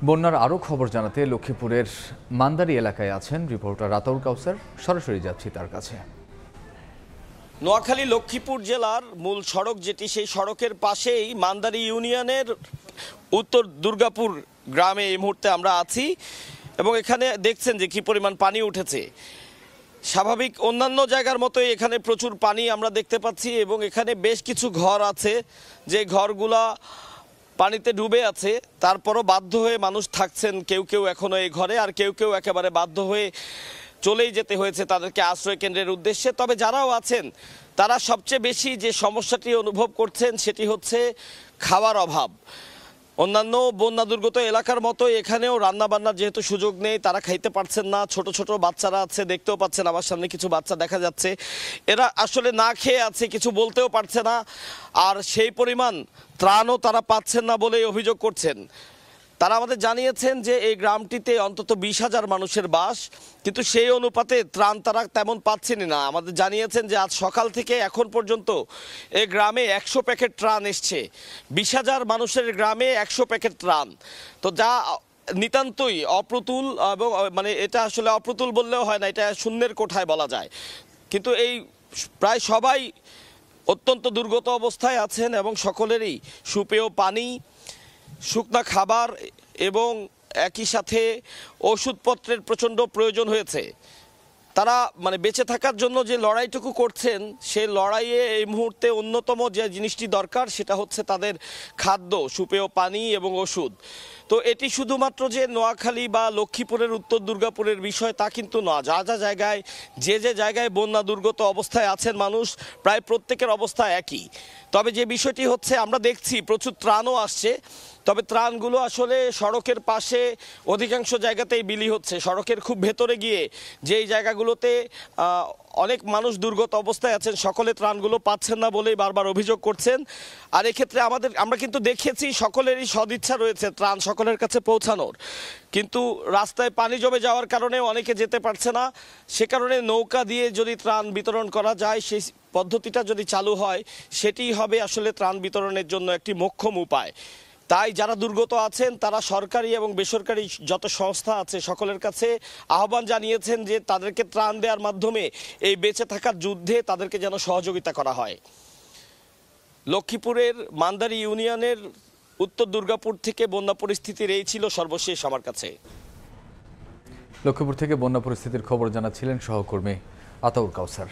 বন্যার আরও খবর জানাতে লক্ষ্মীপুরের মান্দারি এলাকায় আছেন রিপোর্টার আতাউর কাউসার। সরাসরি যাচ্ছি তার কাছে। নোয়াখালী লক্ষ্মীপুর জেলার মূল সড়ক যেটি, সেই সড়কের পাশেই মান্দারি ইউনিয়নের উত্তর দুর্গাপুর গ্রামে এই মুহূর্তে আমরা আছি এবং এখানে দেখছেন যে কি পরিমাণ পানি উঠেছে। স্বাভাবিক অন্যান্য জায়গার মতোই এখানে প্রচুর পানি আমরা দেখতে পাচ্ছি এবং এখানে বেশ কিছু ঘর আছে যে ঘরগুলা পানিতে ডুবে আছে। তারপরও বাধ্য হয়ে মানুষ থাকছেন, কেউ কেউ এখনো এই ঘরে, আর কেউ কেউ একেবারে বাধ্য হয়ে চলেই যেতে হয়েছে তাদেরকে আশ্রয় কেন্দ্রের উদ্দেশ্যে। তবে যারাও আছেন তারা সবচেয়ে বেশি যে সমস্যাটি অনুভব করছেন সেটি হচ্ছে খাওয়ার অভাব। অন্যান্য বন্যা দুর্গত এলাকার মতো এখানেও রান্না বান্নার যেহেতু সুযোগ নেই, তারা খাইতে পারছেন না। ছোট ছোট বাচ্চারা আছে, দেখতেও পাচ্ছেন আমার সামনে কিছু বাচ্চা দেখা যাচ্ছে। এরা আসলে না খেয়ে আছে, কিছু বলতেও পারছে না, আর সেই পরিমাণ ত্রাণও তারা পাচ্ছেন না বলেই অভিযোগ করছেন। তারা আমাদের জানিয়েছেন যে এই গ্রামটিতে অন্তত 20,000 মানুষের বাস, কিন্তু সেই অনুপাতে ত্রাণ তারা তেমন পাচ্ছেনই না। আমাদের জানিয়েছেন যে আজ সকাল থেকে এখন পর্যন্ত এই গ্রামে 100 প্যাকেট ত্রাণ এসছে। 20,000 মানুষের গ্রামে 100 প্যাকেট ত্রাণ, তো যা নিতান্তই অপ্রতুল। এবং মানে এটা আসলে অপ্রতুল বললেও হয় না, এটা শূন্যের কোঠায় বলা যায়। কিন্তু এই প্রায় সবাই অত্যন্ত দুর্গত অবস্থায় আছেন এবং সকলেরই সুপেয় পানি, শুকনা খাবার এবং একই সাথে ওষুধপত্রের প্রচণ্ড প্রয়োজন হয়েছে। তারা মানে বেঁচে থাকার জন্য যে লড়াইটুকু করছেন, সেই লড়াইয়ে এই মুহূর্তে অন্যতম যে জিনিসটি দরকার সেটা হচ্ছে তাদের খাদ্য, সুপেয় পানি এবং ওষুধ। তো এটি শুধুমাত্র যে নোয়াখালী বা লক্ষ্মীপুরের উত্তর দুর্গাপুরের বিষয় তা কিন্তু না। যা যা জায়গায় যে জায়গায় বন্যা দুর্গত অবস্থায় আছেন মানুষ, প্রায় প্রত্যেকের অবস্থা একই। তবে যে বিষয়টি হচ্ছে, আমরা দেখছি প্রচুর ত্রাণও আসছে, তবে ত্রাণগুলো আসলে সড়কের পাশে অধিকাংশ জায়গাতেই বিলি হচ্ছে। সড়কের খুব ভেতরে গিয়ে যেই জায়গাগুলোতে অনেক মানুষ দুর্গত অবস্থায় আছেন, সকলে ত্রাণগুলো পাচ্ছেন না বলেই বারবার অভিযোগ করছেন। আর এক্ষেত্রে আমরা কিন্তু দেখেছি সকলেরই সদিচ্ছা রয়েছে ত্রাণ সকলের কাছে পৌঁছানোর, কিন্তু রাস্তায় পানি জমে যাওয়ার কারণে অনেকে যেতে পারছে না। সে কারণে নৌকা দিয়ে যদি ত্রাণ বিতরণ করা যায়, সেই পদ্ধতিটা যদি চালু হয়, সেটিই হবে আসলে ত্রাণ বিতরণের জন্য একটি মোক্ষম উপায়। তাই যারা দুর্গত আছেন তারা সরকারি এবং বেসরকারি যত সংস্থা আছে সকলের কাছে আহ্বান জানিয়েছেন যে তাদেরকে ত্রাণ দেওয়ার মাধ্যমে এই বেঁচে থাকার যুদ্ধে তাদেরকে যেন সহযোগিতা করা হয়। লক্ষ্মীপুরের মান্দারি ইউনিয়নের উত্তর দুর্গাপুর থেকে বন্যা পরিস্থিতির এই ছিল সর্বশেষ আমার কাছে। লক্ষ্মীপুর থেকে বন্যা পরিস্থিতির খবর জানাচ্ছিলেন সহকর্মী আতাউর কাউসার।